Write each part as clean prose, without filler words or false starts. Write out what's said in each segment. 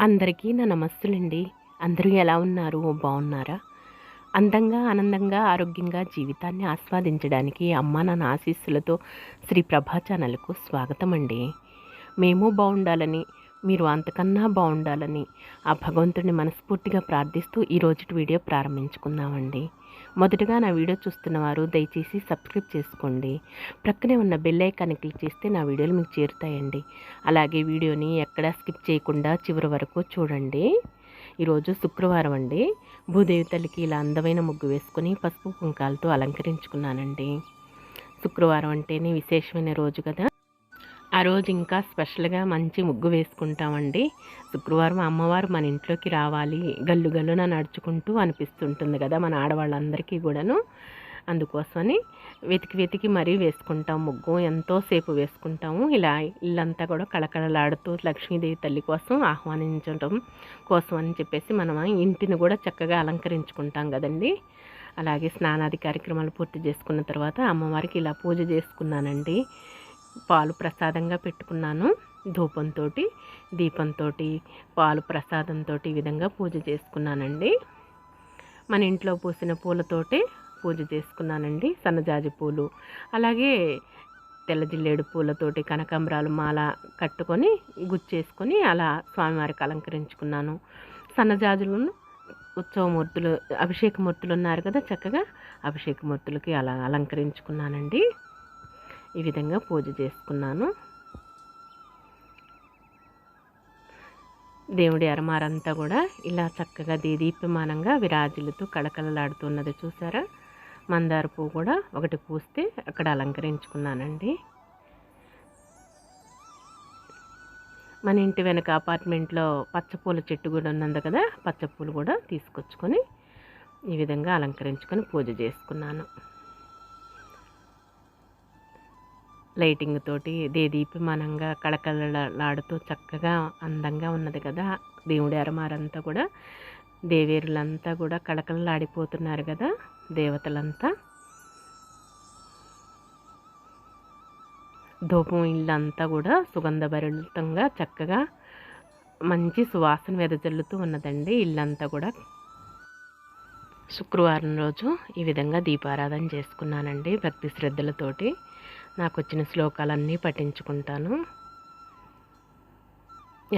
అందరికీ నా నమస్తులండి. అందరూ ఎలా ఉన్నారు? బాగున్నారా? అందంగా, ఆనందంగా, ఆరోగ్యంగా జీవితాన్ని ఆస్వాదించడానికి అమ్మ నాన్న ఆశీస్సులతో శ్రీ ప్రభా ఛానల్‌కు స్వాగతం అండి. మేము బాగుండాలని, మీరు అంతకన్నా బాగుండాలని ఆ భగవంతుడిని మనస్ఫూర్తిగా ప్రార్థిస్తూ ఈరోజుటి వీడియో ప్రారంభించుకుందామండి. మొదటగా నా వీడియో చూస్తున్న వారు దయచేసి సబ్స్క్రైబ్ చేసుకోండి. ప్రక్కనే ఉన్న బెల్ ఐకాన్ని క్లిక్ చేస్తే నా వీడియోలు మీకు చేరుతాయండి. అలాగే వీడియోని ఎక్కడా స్కిప్ చేయకుండా చివరి వరకు చూడండి. ఈరోజు శుక్రవారం అండి. భూదేవి తల్లికి ఇలా అందమైన ముగ్గు వేసుకొని పసుపు కుంకాలతో అలంకరించుకున్నానండి. శుక్రవారం అంటేనే విశేషమైన రోజు కదా. ఆ రోజు ఇంకా స్పెషల్గా మంచి ముగ్గు వేసుకుంటామండి. శుక్రవారం అమ్మవారు మన ఇంట్లోకి రావాలి, గల్లు గల్లున నడుచుకుంటూ అనిపిస్తుంటుంది కదా మన ఆడవాళ్ళందరికీ కూడాను. అందుకోసమని వెతికి మరీ వేసుకుంటాం ముగ్గు. ఎంతోసేపు వేసుకుంటాము. ఇలా ఇల్లంతా కూడా కళకళలాడుతూ లక్ష్మీదేవి తల్లి కోసం ఆహ్వానించడం కోసం అని చెప్పేసి మనం ఇంటిని కూడా చక్కగా అలంకరించుకుంటాం కదండి. అలాగే స్నానాది కార్యక్రమాలు పూర్తి చేసుకున్న తర్వాత అమ్మవారికి ఇలా పూజ చేసుకున్నానండి. పాలు ప్రసాదంగా పెట్టుకున్నాను. ధూపంతో, దీపంతో, పాలు ప్రసాదంతో ఈ విధంగా పూజ చేసుకున్నానండి. మన ఇంట్లో పూసిన పూలతోటే పూజ చేసుకున్నానండి. సన్నజాజి పూలు, అలాగే తెల్ల జిల్లేడు పూలతోటి కనకాంబరాలు మాల కట్టుకొని గుచ్చేసుకొని అలా స్వామివారికి అలంకరించుకున్నాను. సన్నజాజులను ఉత్సవమూర్తులు, అభిషేకమూర్తులు ఉన్నారు కదా, చక్కగా అభిషేకమూర్తులకి అలా అలంకరించుకున్నానండి. ఈ విధంగా పూజ చేసుకున్నాను. దేవుడి అరమారంతా కూడా ఇలా చక్కగా దీదీప్యమానంగా విరాజిల్లుతూ కళకళలాడుతున్నది చూసారా. మందార పువ్వు కూడా ఒకటి పూస్తే అక్కడ అలంకరించుకున్నానండి. మన ఇంటి వెనక అపార్ట్మెంట్లో పచ్చపూల చెట్టు కూడా ఉన్నది కదా, పచ్చపూలు కూడా తీసుకొచ్చుకొని ఈ విధంగా అలంకరించుకొని పూజ చేసుకున్నాను. లైటింగ్ తోటి దేదీప్యమానంగా కళకళలాడుతూ చక్కగా అందంగా ఉన్నది కదా. దేవుడి అరమారంతా కూడా దేవేరులంతా కూడా కళకళలాడిపోతున్నారు కదా, దేవతలంతా. ధూపం ఇల్లంతా కూడా సుగంధభరితంగా చక్కగా మంచి సువాసన వెదజల్లుతూ ఉన్నదండి ఇల్లంతా కూడా. శుక్రవారం రోజు ఈ విధంగా దీపారాధన చేసుకున్నానండి భక్తి శ్రద్ధలతోటి. నాకు వచ్చిన శ్లోకాలన్నీ పఠించుకుంటాను.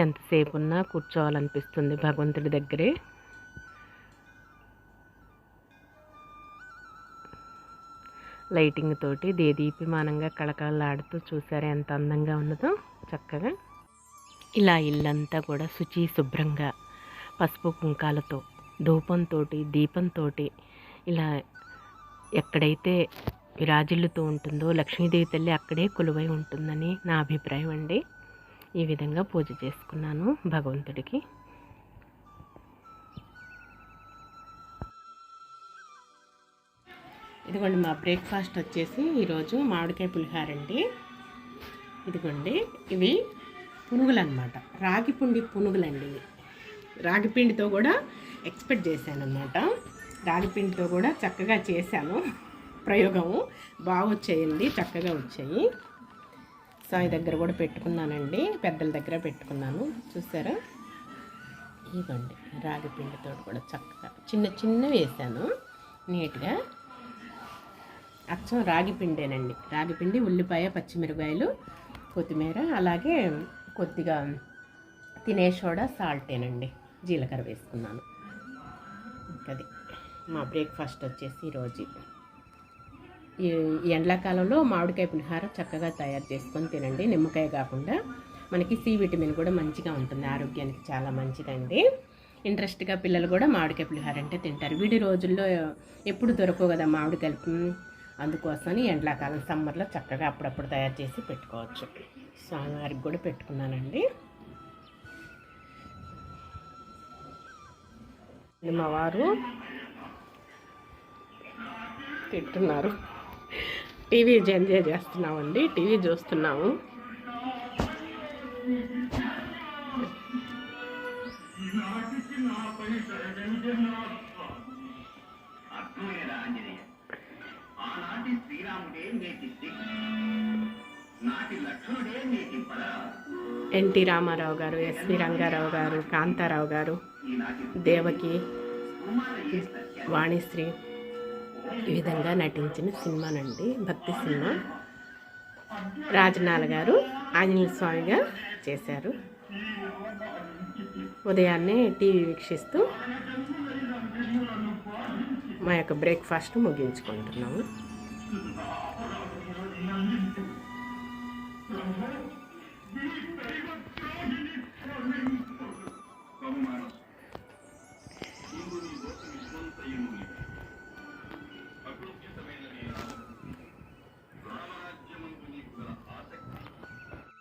ఎంతసేపు ఉన్నా కూర్చోవాలనిపిస్తుంది భగవంతుడి దగ్గరే. లైటింగ్ తోటి దేదీప్యమానంగా కళకళలాడుతూ చూసారా ఎంత అందంగా ఉన్నదో చక్కగా. ఇలా ఇల్లంతా కూడా శుచి శుభ్రంగా పసుపు కుంకాలతో, ధూపంతో, దీపంతో ఇలా ఎక్కడైతే విరాజిల్లుతూ ఉంటుందో లక్ష్మీదేవి తల్లి అక్కడే కొలువై ఉంటుందని నా అభిప్రాయం అండి. ఈ విధంగా పూజ చేసుకున్నాను భగవంతుడికి. ఇదిగోండి మా బ్రేక్ఫాస్ట్ వచ్చేసి ఈరోజు మామిడికాయ పులిహార అండి. ఇదిగోండి ఇవి పునుగులు అన్నమాట, రాగి పిండి పునుగులండి. ఇవి రాగి పిండితో కూడా ఎక్స్పెక్ట్ చేశాను అన్నమాట. రాగి పిండితో కూడా చక్కగా చేశాను ప్రయోగము. బాగా వచ్చాయండి, చక్కగా వచ్చాయి. సాయి దగ్గర కూడా పెట్టుకున్నానండి, పెద్దల దగ్గర పెట్టుకున్నాను చూసారా. ఇవ్వండి రాగి పిండితో కూడా చక్కగా చిన్న చిన్న వేసాను నీట్గా. అచ్చం రాగి పిండేనండి. రాగి పిండి, ఉల్లిపాయ, పచ్చిమిరపకాయలు, కొత్తిమీర, అలాగే కొద్దిగా తినే సోడా, సాల్టేనండి, జీలకర్ర వేసుకున్నాను. అది మా బ్రేక్ఫాస్ట్ వచ్చేసి ఈరోజు. ఈ ఎండాకాలంలో మామిడికాయ పులిహార చక్కగా తయారు చేసుకొని తినండి. నిమ్మకాయ కాకుండా మనకి సి విటమిన్ కూడా మంచిగా ఉంటుంది, ఆరోగ్యానికి చాలా మంచిదండి. ఇంట్రెస్ట్గా పిల్లలు కూడా మామిడికాయ పులిహార అంటే తింటారు. వీడి రోజుల్లో ఎప్పుడు దొరకవు కదా మామిడికాయలు, అందుకోసమని ఎండాకాలం సమ్మర్లో చక్కగా అప్పుడప్పుడు తయారు చేసి పెట్టుకోవచ్చు. స్వామివారికి కూడా పెట్టుకున్నానండి. మా వారు తింటున్నారు. టీవీ ఎంజాయ్ చేస్తున్నామండి, టీవీ చూస్తున్నాము. శ్రీరాముడే నేటి నాటి లక్ష్మణుడే నేటి పర ఎన్టీ రామారావు గారు, ఎస్వి రంగారావు గారు, కాంతారావు గారు, దేవకి, వాణిశ్రీ ఈ విధంగా నటించిన సినిమానండి, భక్తి సినిమా. రాజనాల గారు ఆంజనేయ స్వామిగా చేశారు. ఉదయాన్నే టీవీ వీక్షిస్తూ మా యొక్క బ్రేక్ఫాస్ట్ ముగించుకుంటున్నాము.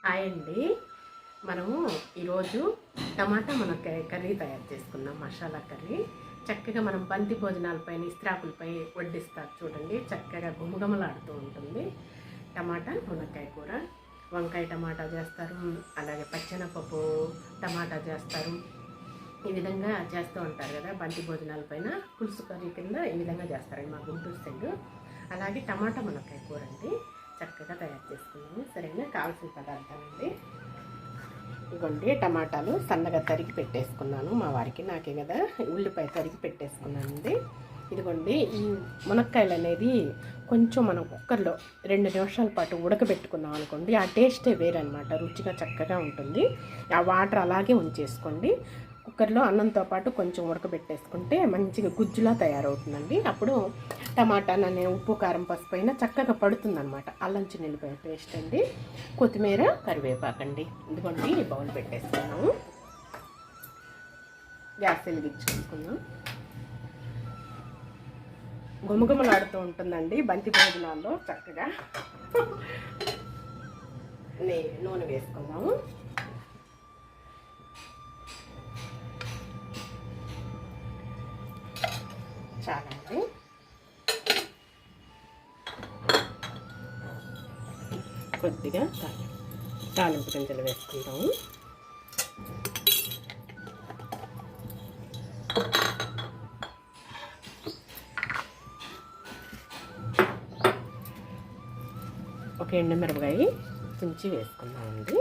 హాయ్ అండి, మనము ఈరోజు టమాటా మునక్కాయ కర్రీ తయారు చేసుకుందాం. మసాలా కర్రీ చక్కగా మనం బంతి భోజనాలపైన ఇస్త్రాకులపై వడ్డిస్తారు చూడండి, చక్కగా గుమగుమలాడుతూ ఉంటుంది. టమాటా మునక్కాయ కూర, వంకాయ టమాటా చేస్తారు, అలాగే పచ్చెనపప్పు టమాటా చేస్తారు. ఈ విధంగా చేస్తూ ఉంటారు కదా బంతి భోజనాలపైన. పులుసు కర్రీ కింద ఈ విధంగా చేస్తారండి మా గుంటూరు సైడ్. అలాగే టమాటా మునక్కాయ కూర అండి చక్కగా తయారు చేసుకున్నాము. సరేనా, కావాల్సిన పదార్థాలండి. ఇదిగోండి, టమాటాలు సన్నగా తరిగి పెట్టేసుకున్నాను మా వారికి, నాకే కదా. ఉల్లిపాయ తరిగి పెట్టేసుకున్నానండి. ఇదిగోండి, ఈ మునక్కాయలు అనేది కొంచెం మనం కుక్కర్లో 2 నిమిషాల పాటు ఉడకబెట్టుకున్నాం అనుకోండి, ఆ టేస్టే వేరనమాట, రుచిగా చక్కగా ఉంటుంది. ఆ వాటర్ అలాగే ఉంచేసుకోండి. కుక్కర్లో అన్నంతో పాటు కొంచెం ఉడకబెట్టేసుకుంటే మంచిగా గుజ్జులా తయారవుతుందండి. అప్పుడు టమాటా ఉప్పు కారం పసుపు అయినా చక్కగా పడుతుందన్నమాట. అల్లం చిన్నులపాయ పేస్ట్ అండి, కొత్తిమీర, కరివేపాకండి. ఇదిగోండి, బౌల్ పెట్టేసుకున్నాము. గ్యాస్ వెలిగించుకుంటున్నాం. గుమగుమలాడుతూ ఉంటుందండి బంతి భోజనాల్లో. చక్కగా నూనె వేసుకున్నాము. చాలా అండి. కొద్దిగా తాలింపు గింజలు వేసుకుంటాము. ఒక ఎండుమిరపకాయ తుంచి వేసుకుందామండి.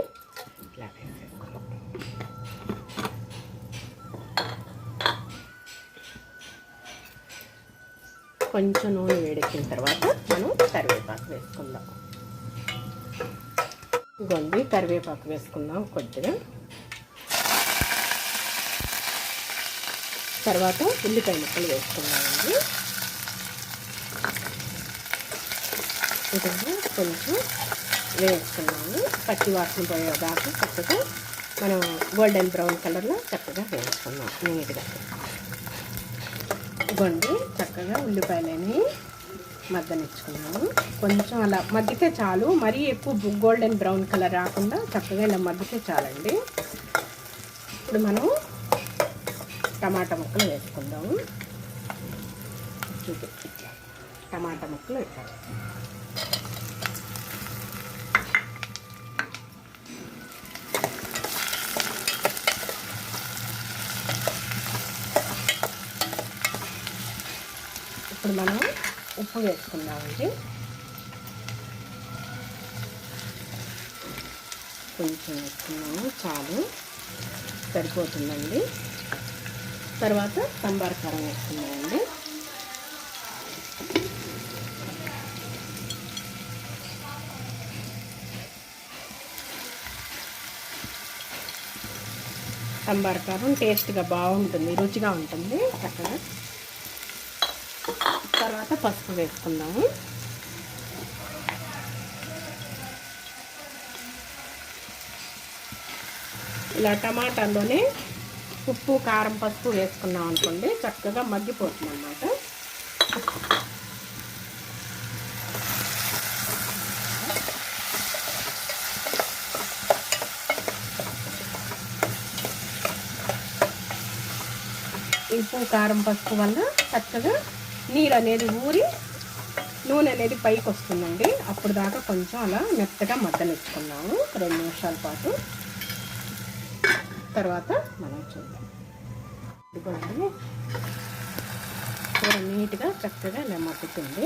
ఇట్లా వేసేసుకుందాం. కొంచెం నూనె వేడెక్కిన తర్వాత మనం కరివేపాకు వేసుకుందాం. ఇదిగోండి, కరివేపాకు వేసుకుందాం కొద్దిగా. తర్వాత ఉల్లిపాయ ముక్కలు వేసుకుందామండి. ఇదిగో కొంచెం వేసుకున్నాము. పచ్చి వాసన పోయేదాకా చక్కగా మనం గోల్డెన్ బ్రౌన్ కలర్లో చక్కగా వేసుకున్నాం నీట్గా. ఇదిగోండి, చక్కగా ఉల్లిపాయలని మగ్గనిచ్చుకున్నాము. కొంచెం అలా మగ్గితే చాలు, మరీ ఎక్కువ గోల్డెన్ బ్రౌన్ కలర్ రాకుండా చక్కగా ఇలా మగ్గితే చాలండి. ఇప్పుడు మనం టమాటా ముక్కలు వేసుకుందాము. ఇట్లా టమాటా ముక్కలు ఇట్లా ఇప్పుడు మనం ఉప్పు వేసుకుందామండి. కొంచెం వేసుకున్నాము, చాలు, సరిపోతుందండి. తర్వాత సాంబార్ కారం వేసుకున్నామండి. సాంబార్ కారం టేస్ట్గా బాగుంటుంది, రుచిగా ఉంటుంది చక్కగా. తర్వాత పసుపు వేసుకుందాము. ఇలా టమాటాల్లోనే ఉప్పు కారం పసుపు వేసుకున్నాం అనుకోండి, చక్కగా మగ్గిపోతుంది అన్నమాట. ఉప్పు కారం పసుపు వల్ల చక్కగా నీరు అనేది ఊరి నూనె అనేది పైకి వస్తుందండి. అప్పుడు దాకా కొంచెం అలా మెత్తగా మగ్గనిచ్చుకున్నాము 2 నిమిషాల పాటు. తర్వాత మనం చూద్దాం. ఇదిగోండి, కూర నీట్గా చక్కగా ఇలా మగ్గుతుంది.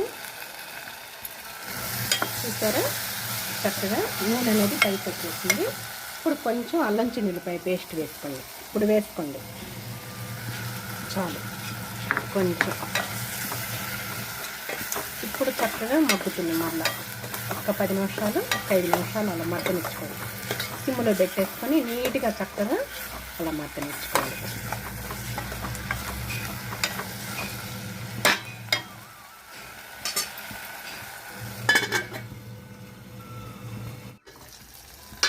చూసారా, చక్కగా నూనె అనేది పైకి వచ్చేసింది. ఇప్పుడు కొంచెం అల్లం చిన్నులపాయ పేస్ట్ వేసుకోండి. ఇప్పుడు వేసుకోండి చాలు కొంచెం. ఇప్పుడు చక్కగా మగ్గుతుంది. మళ్ళీ ఒక 10 నిమిషాలు, ఒక 5 నిమిషాలు అలా మగ్గనిచ్చుకోండి. సిమ్లో పెట్టేసుకొని నీట్గా చక్కగా అలా మగ్గనిచ్చుకోండి.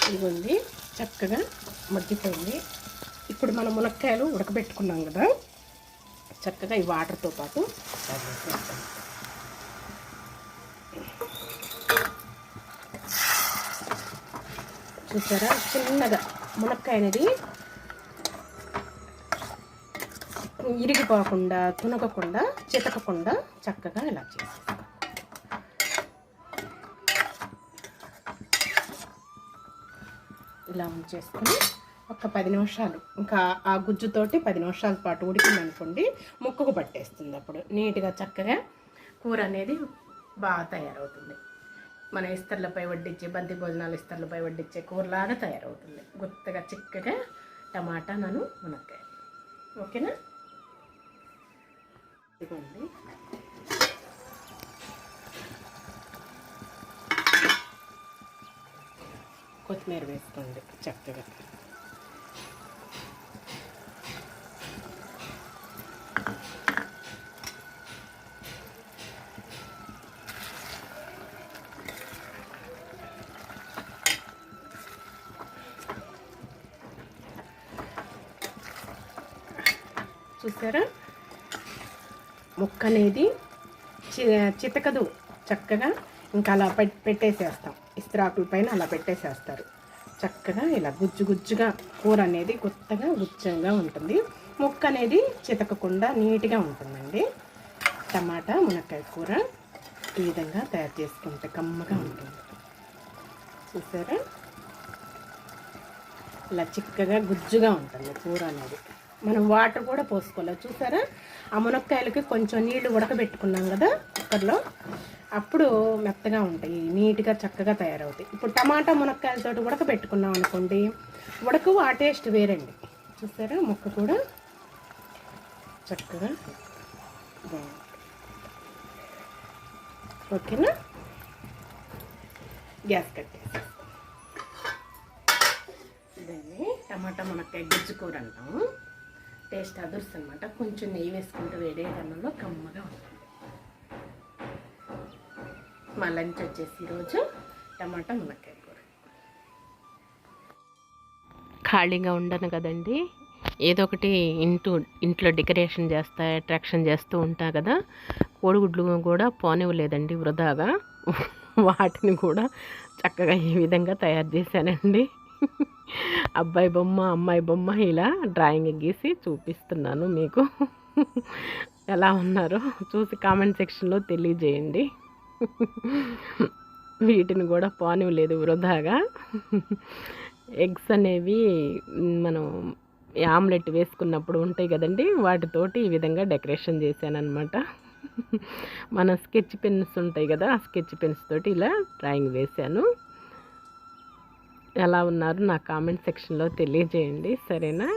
ఇదిగోండి చక్కగా మగ్గిపోయింది. ఇప్పుడు మనం మునక్కాయలు ఉడకబెట్టుకున్నాం కదా, చక్కగా ఈ వాటర్తో పాటు చూసారా, చిన్నగా మునక్కాయ అనేది ఇరిగిపోకుండా, తునగకుండా, చితకకుండా చక్కగా ఇలా చేసి ఇలా ఉంచేసుకొని ఒక 10 నిమిషాలు, ఇంకా ఆ గుజ్జుతోటి 10 నిమిషాల పాటు ఉడికిందనుకోండి, ముక్కకు పట్టేస్తుంది. అప్పుడు నీట్గా చక్కగా కూర అనేది బాగా తయారవుతుంది. మన ఇస్తర్లపై వడ్డించే, బంతి భోజనాలు ఇస్తర్లపై వడ్డించే కూరలాగా తయారవుతుంది. గుత్తగా చిక్కగా టమాటా మునక్కాయ. ఓకేనా? ఇదిగోండి కొత్తిమీర వేసుకోండి చక్కగా. చూసారా, ముక్క అనేది చితకదు చక్కగా. ఇంకా అలా పెట్టేసేస్తాం, ఇస్త్రాకుల పైన అలా పెట్టేసేస్తారు. చక్కగా ఇలా గుజ్జు గుజ్జుగా కూర అనేది కొత్తగా గుజ్జంగా ఉంటుంది. ముక్క అనేది చితకకుండా నీట్గా ఉంటుందండి. టమాటా మునక్కాయ కూర ఈ విధంగా తయారు చేసుకుంటే కమ్మగా ఉంటుంది. చూసారా, ఇలా చిక్కగా గుజ్జుగా ఉంటుంది కూర అనేది. మనం వాటర్ కూడా పోసుకోలేదు. చూసారా, ఆ మునక్కాయలకి కొంచెం నీళ్లు ఉడకబెట్టుకున్నాం కదా కుక్కర్లో, అప్పుడు మెత్తగా ఉంటాయి, నీట్గా చక్కగా తయారవుతాయి. ఇప్పుడు టమాటా మునక్కాయలతో ఉడకబెట్టుకున్నాం అనుకోండి, ఉడకవు, ఆ టేస్ట్ వేరండి. చూసారా, ముక్క కూడా చక్కగా బాగుంటుంది. ఓకేనా? గ్యాస్ కట్టేసి దీన్ని టమాటా మునక్కాయ గుజ్జు కూర అంటాము. టేస్ట్ అదుర్స్ అనమాట. కొంచెం నెయ్యి వేసుకుంటే వేరే అన్నంలో కమ్మగా ఉంటుంది. మా లంచ్ వచ్చేసి ఈరోజు టమాటా మునక్కాయ కూర. ఖాళీగా ఉండను కదండి, ఏదో ఒకటి ఇంట్లో డెకరేషన్ చేస్తా, అట్రాక్షన్ చేస్తూ ఉంటా కదా. కోడిగుడ్లు కూడా పోనివ్వలేదండి వృధాగా. వాటిని కూడా చక్కగా ఈ విధంగా తయారు చేశానండి. అబ్బాయి బొమ్మ, అమ్మాయి బొమ్మ ఇలా డ్రాయింగ్ గీసి చూపిస్తున్నాను మీకు. ఎలా ఉన్నారో చూసి కామెంట్ సెక్షన్లో తెలియజేయండి. వీటిని కూడా పోనివ్వలేదు వృధాగా. ఎగ్స్ అనేవి మనం ఆమ్లెట్ వేసుకున్నప్పుడు ఉంటాయి కదండి, వాటితోటి ఈ విధంగా డెకరేషన్ చేశానమాట. మన స్కెచ్ పెన్స్ ఉంటాయి కదా, ఆ స్కెచ్ పెన్స్ తోటి ఇలా డ్రాయింగ్ వేశాను. ఎలా ఉన్నారు నా కామెంట్ సెక్షన్లో తెలియజేయండి, సరేనా?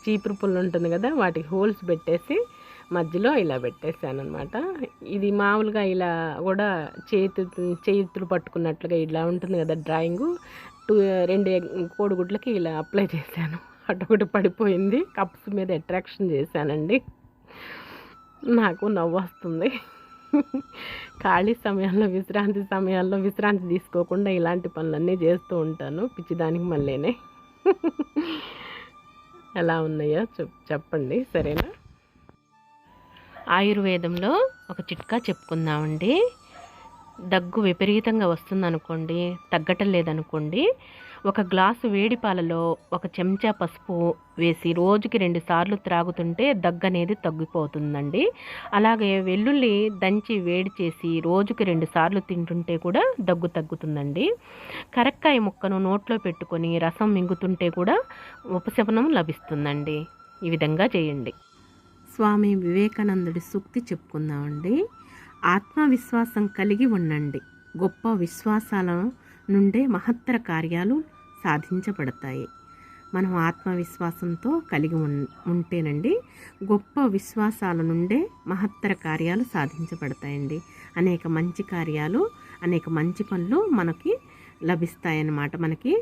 చీపురు పుల్ల ఉంటుంది కదా, వాటికి హోల్స్ పెట్టేసి మధ్యలో ఇలా పెట్టేశాను అనమాట. ఇది మామూలుగా ఇలా కూడా చేతులు పట్టుకున్నట్లుగా ఇలా ఉంటుంది కదా డ్రాయింగు. 2 కోడిగుడ్లకి ఇలా అప్లై చేశాను. అటొకటి పడిపోయింది, కప్స్ మీద అట్రాక్షన్ చేశానండి. నాకు నవ్వు వస్తుంది. ఖాళీ సమయాల్లో, విశ్రాంతి తీసుకోకుండా ఇలాంటి పనులన్నీ చేస్తూ ఉంటాను, పిచ్చిదానికి మళ్ళీనే. ఎలా ఉన్నాయో చెప్పండి, సరేనా? ఆయుర్వేదంలో ఒక చిట్కా చెప్పుకుందామండి. దగ్గు విపరీతంగా వస్తుందనుకోండి, తగ్గటం లేదనుకోండి, 1 గ్లాసు వేడి పాలలో 1 చెంచా పసుపు వేసి రోజుకి 2 సార్లు త్రాగుతుంటే దగ్గు అనేది తగ్గిపోతుందండి. అలాగే వెల్లుల్లి దంచి వేడి చేసి రోజుకి 2 సార్లు తింటుంటే కూడా దగ్గు తగ్గుతుందండి. కరక్కాయ ముక్కను నోట్లో పెట్టుకొని రసం మింగుతుంటే కూడా ఉపశమనం లభిస్తుందండి. ఈ విధంగా చేయండి. స్వామి వివేకానందుడి సూక్తి చెప్పుకుందామండి. ఆత్మవిశ్వాసం కలిగి ఉండండి, గొప్ప విశ్వాసాల నుండే మహత్తర కార్యాలు సాధించబడతాయి. మనం ఆత్మవిశ్వాసంతో కలిగి ఉంటేనండి గొప్ప విశ్వాసాల నుండే మహత్తర కార్యాలు సాధించబడతాయండి. అనేక మంచి కార్యాలు, అనేక మంచి పనులు మనకి లభిస్తాయన్నమాట. మనకి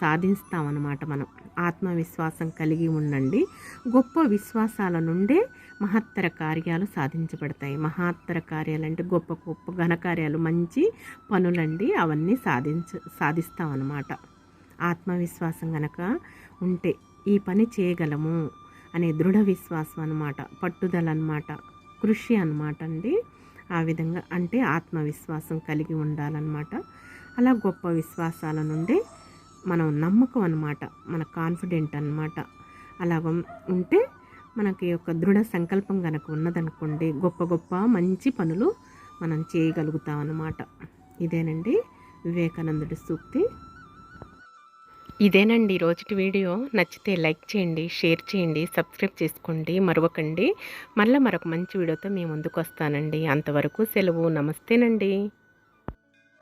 సాధిస్తామన్నమాట. మనం ఆత్మవిశ్వాసం కలిగి ఉండండి. గొప్ప విశ్వాసాల నుండే మహత్తర కార్యాలు సాధించబడతాయి. మహత్తర కార్యాలు అంటే గొప్ప గొప్ప ఘనకార్యాలు, మంచి పనులండి. అవన్నీ సాధిస్తామన్నమాట. ఆత్మవిశ్వాసం గనక ఉంటే ఈ పని చేయగలము అనే దృఢ విశ్వాసం అన్నమాట, పట్టుదల అన్నమాట, కృషి అన్నమాట అండి. ఆ విధంగా అంటే ఆత్మవిశ్వాసం కలిగి ఉండాలన్నమాట. అలా గొప్ప విశ్వాసాల నుండే మనం నమ్మకం అన్నమాట, మన కాన్ఫిడెంట్ అన్నమాట. అలాగ ఉంటే మనకి ఒక దృఢ సంకల్పం కనుక ఉన్నదనుకోండి, గొప్ప గొప్ప మంచి పనులు మనం చేయగలుగుతాం అన్నమాట. ఇదేనండి వివేకానందుడి సూక్తి. ఇదేనండి రోజుటి వీడియో. నచ్చితే లైక్ చేయండి, షేర్ చేయండి, సబ్స్క్రైబ్ చేసుకోండి మరొక మంచి వీడియోతో మీ ముందుకు వస్తానండి. అంతవరకు సెలవు. నమస్తేనండి.